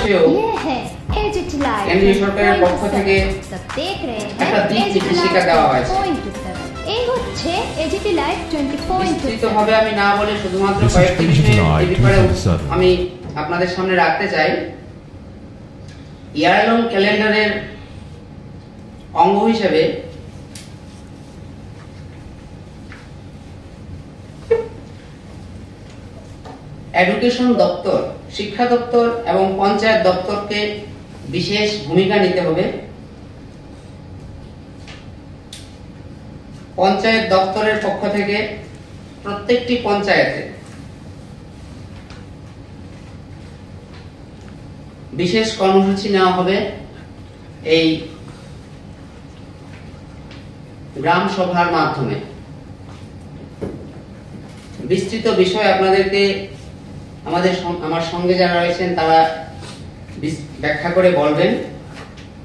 বিষয়েও কেন্দ্রীয় সরকারের পক্ষ থেকে একটা দিক নির্দেশিকা দেওয়া হয়েছে। বিস্তৃতভাবে আমি না বলে শুধুমাত্র কয়েকটি বিষয়ে আমি আপনাদের সামনে রাখতে চাই। ইয়ার লং ক্যালেন্ডারের অঙ্গ হিসেবে এডুকেশন দপ্তর, শিক্ষা দপ্তর এবং পঞ্চায়েত দপ্তরকে বিশেষ ভূমিকা নিতে হবে। পঞ্চায়েত দপ্তরের পক্ষ থেকে প্রত্যেকটি পঞ্চায়েতে বিশেষ কর্মসূচি নেওয়া হবে। এই গ্রাম সভার মাধ্যমে বিস্তৃত বিষয় আপনাদেরকে আমার সঙ্গে যারা রয়েছেন তারা ব্যাখ্যা করে বলবেন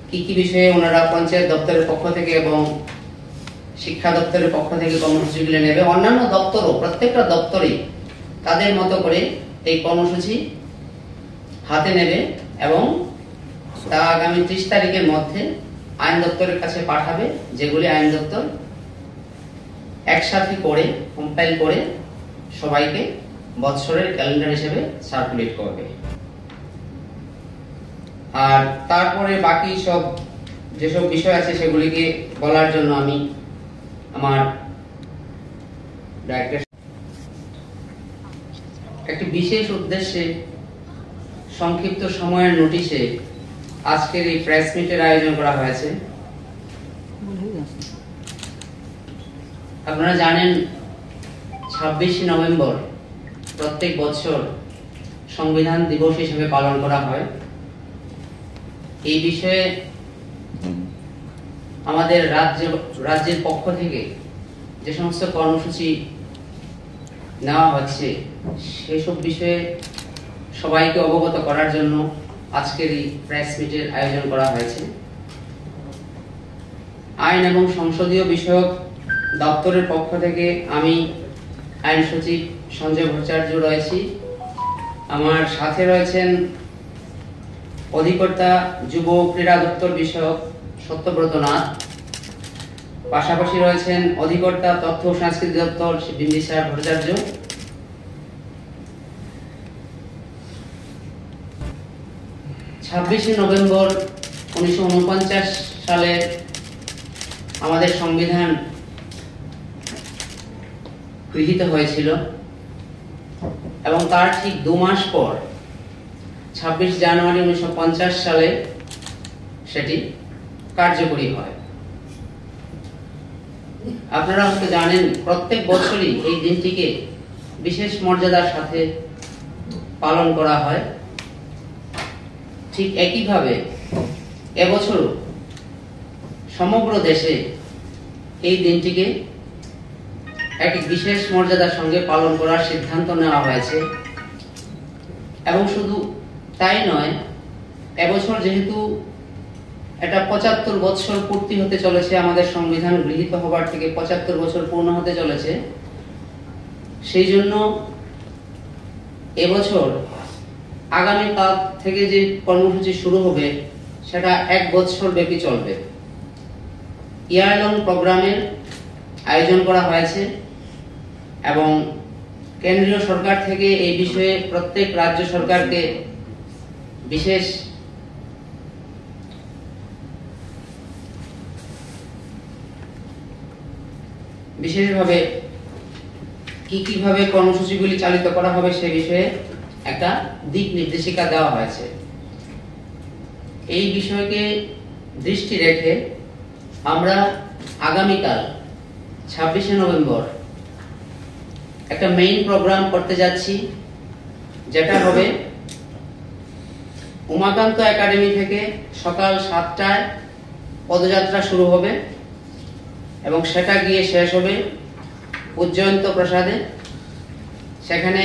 কি কি বিষয়ে ওনারা পঞ্চায়েত দপ্তরের পক্ষ থেকে এবং শিক্ষা দপ্তরের পক্ষ থেকে কর্মসূচিগুলো নেবে। অন্যান্য দপ্তরও, প্রত্যেকটা দপ্তরই তাদের মতো করে এই কর্মসূচি হাতে নেবে এবং তা আগামী 30 তারিখের মধ্যে আইন দপ্তরের কাছে পাঠাবে, যেগুলি আইন দপ্তর একসাথে করে কম্পাইল করে সবাইকে বৎসরের ক্যালেন্ডার হিসেবে সার্কুলেট করবে। আর তারপরে বাকি সব যেসব বিষয় আছে সেগুলিকে বলার জন্য আমি আমার একটি বিশেষ উদ্দেশ্যে সংক্ষিপ্ত সময়ের নোটিশে আজকের এই প্রেস মিটের আয়োজন করা হয়েছে। আপনারা জানেন 26 নভেম্বর প্রত্যেক বছর সংবিধান দিবস হিসেবে পালন করা হয়। এই বিষয়ে আমাদের রাজ্যের পক্ষ থেকে যে সমস্ত কর্মসূচি নেওয়া হচ্ছে সেসব বিষয়ে সবাইকে অবগত করার জন্য আজকের এই প্রেস মিটের আয়োজন করা হয়েছে। আইন এবং সংসদীয় বিষয়ক দপ্তরের পক্ষ থেকে আমি আইন সচিব সঞ্জয় ভট্টাচার্য রয়েছি। আমার সাথে রয়েছেন অধিকর্তা যুব ক্রীড়া দপ্তর বিষয়ক সত্যব্রত নাথ, পাশাপাশি রয়েছেন অধিকর্তা তথ্য ও সংস্কৃতি দপ্তর বিম্বিসার ভট্টাচার্য। ছাব্বিশে নভেম্বর 1949 সালে আমাদের সংবিধান গৃহীত হয়েছিল এবং তার ঠিক 2 মাস পর 26 জানুয়ারি 1950 সালে সেটি কার্যকরী হয়। আপনারা হয়তো জানেন প্রত্যেক বছরই এই দিনটিকে বিশেষ মর্যাদার সাথে পালন করা হয়। ঠিক একইভাবে এবছরও সমগ্র দেশে এই দিনটিকে এক বিশেষ মর্যাদার সঙ্গে পালন করার সিদ্ধান্ত নেওয়া হয়েছে। এবং শুধু তাই নয়, এবছর যেহেতু এটা 75 বছর পূর্তি হতে চলেছে, আমাদের সংবিধান গৃহীত হবার থেকে 75 বছর পূর্ণ হতে চলেছে, সেই জন্য এবছর আগামীকাল থেকে যে কর্মসূচি শুরু হবে সেটা 1 বছর ব্যাপী চলবে। ইয়ার লং প্রোগ্রামের আয়োজন করা হয়েছে এবং কেন্দ্রীয় সরকার থেকে এই বিষয়ে প্রত্যেক রাজ্য সরকারকে বিশেষভাবে কিভাবে কর্মসূচিগুলি চালিত করা হবে সে বিষয়ে একটা দিক নির্দেশিকা দেওয়া হয়েছে। এই বিষয়কে দৃষ্টি রেখে আমরা আগামীকাল 26শে নভেম্বর একটা মেইন প্রোগ্রাম করতে যাচ্ছি, যেটা হবে উমাকান্ত একাডেমি থেকে সকাল 7টায় পদযাত্রা শুরু হবে এবং সেটা গিয়ে শেষ হবে উজ্জয়ন্ত প্রসাদে। সেখানে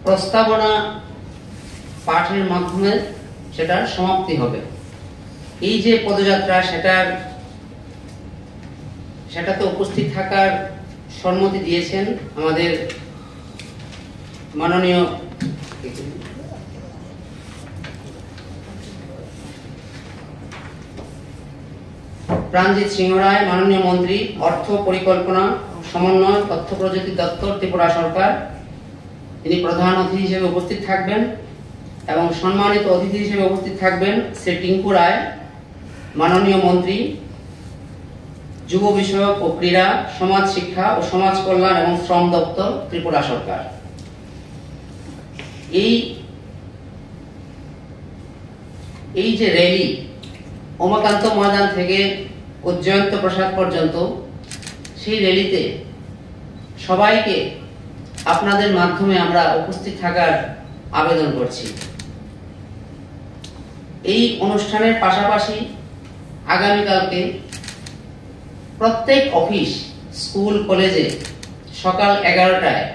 প্রস্তাবনা পাঠের মাধ্যমে সেটার সমাপ্তি হবে। এই যে পদযাত্রা সেটাতে উপস্থিত থাকার সম্মতি দিয়েছেন আমাদের মাননীয় প্রাণজিৎ সিংহ রায়, মাননীয় মন্ত্রী, অর্থ পরিকল্পনা সমন্বয় তথ্য প্রযুক্তি দপ্তর, ত্রিপুরা সরকার। তিনি প্রধান অতিথি হিসেবে উপস্থিত থাকবেন এবং সম্মানিত অতিথি হিসেবে উপস্থিত থাকবেন শ্রী টিঙ্কু রায়, মাননীয় মন্ত্রী, যুব বিষয়ক ও ক্রীড়া, সমাজ শিক্ষা ও সমাজ কল্যাণ এবং শ্রম দপ্তর, ত্রিপুরা সরকার। এই যে র্যালি উমাকান্ত ময়দান থেকে উজ্জয়ন্ত প্রসাদ পর্যন্ত, সেই র্যালিতে সবাইকে আপনাদের মাধ্যমে আমরা উপস্থিত থাকার আবেদন করছি। এই অনুষ্ঠানের পাশাপাশি আগামীকালকে প্রত্যেক অফিস, স্কুল, কলেজে সকাল 11টায়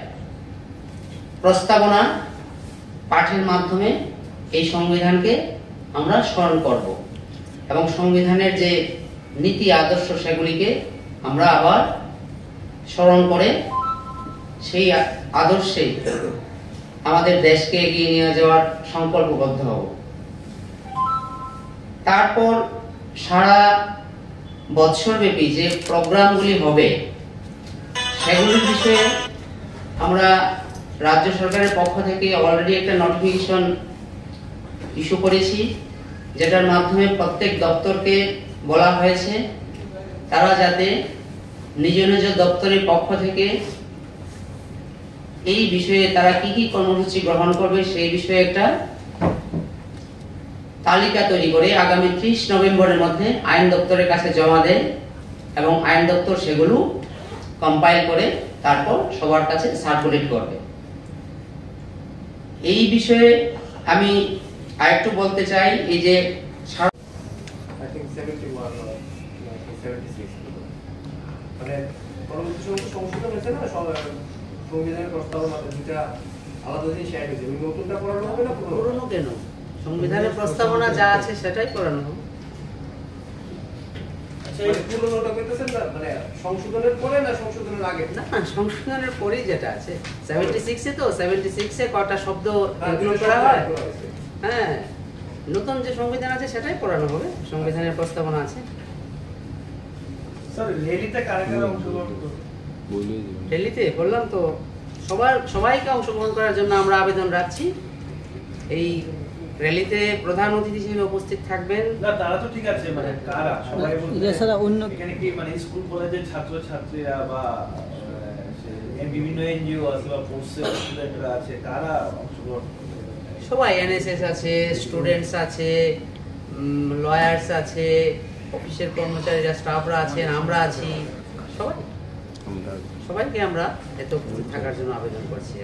প্রস্তাবনা পাঠের মাধ্যমে এই সংবিধানকে আমরা স্মরণ করব এবং সংবিধানের যে নীতি আদর্শ সেগুলিকে আমরা আবার স্মরণ করে সেই আদর্শে আমাদের দেশকে এগিয়ে নিয়ে যাওয়ার সংকল্পবদ্ধ হব। তারপর সারা বছরব্যাপী যে প্রোগ্রামগুলি হবে সেগুলির বিষয়ে আমরা রাজ্য সরকারের পক্ষ থেকে অলরেডি একটা নোটিফিকেশন ইস্যু করেছি, যেটার মাধ্যমে প্রত্যেক দপ্তরকে বলা হয়েছে তারা যাতে নিজ নিজ দপ্তরের পক্ষ থেকে এই বিষয়ে তারা কি কি কর্মসূচি গ্রহণ করবে সেই বিষয়ে একটা তালিকা তৈরি করে আগামী 30 নভেম্বরের মধ্যে আইন দপ্তরের কাছে জমা দেয় এবং আইন দপ্তর সেগুলো কম্পাইল করে তারপর সবার কাছে সার্কুলেট করবে। এই বিষয়ে আমি আরেকটু বলতে চাই, এই যে মানে পরবর্তী সংশোধন হয়েছে না, সংবিধানের প্রস্তাবনা দুটা আলাদা জিনিস অ্যাড হয়েছে, নতুনটা পড়ানো হবে না পুরনো কেন? সংবিধানের প্রস্তাবনা যা আছে সেটাই পড়ানো হবে। আচ্ছা, এই পুরনোটা কইতেছেন না, মানে সংশোধনের পরে না সংশোধনের আগে? না, সংশোধনের পরেই যেটা আছে 76 এ, তো 76 এ কটা শব্দ ইনক্লুড করা হয়। হ্যাঁ, নতুন যে সংবিধান আছে সেটাই পড়ানো হবে, সংবিধানের প্রস্তাবনা আছে। স্যার, র্যালিতে কারা কারা অংশগ্রহণ করবে? র্যালিতে বললাম তো সবাইকে অংশগ্রহণ করার জন্য আমরা আবেদন রাখছি। এই র্যালিতে প্রধান অতিথি হিসেবে উপস্থিত থাকবেন। না, তারা তো ঠিক আছে, মানে কারা সবাই বলতে এছাড়া অন্য এখানে কি মানে স্কুল কলেজের ছাত্র ছাত্রীরা বা বিভিন্ন এনজিও আছে বা ফোর্সের স্টুডেন্টরা আছে, কারা অংশগ্রহণ করবে? সবাই, এনএসএস আছে, স্টুডেন্টস আছে, লয়ার্স আছে, অফিসের কর্মচারীরা, স্টাফরা আছেন, আমরা আছি, সবাইকে আমরা এত উপস্থিত থাকার জন্য আবেদন করছি।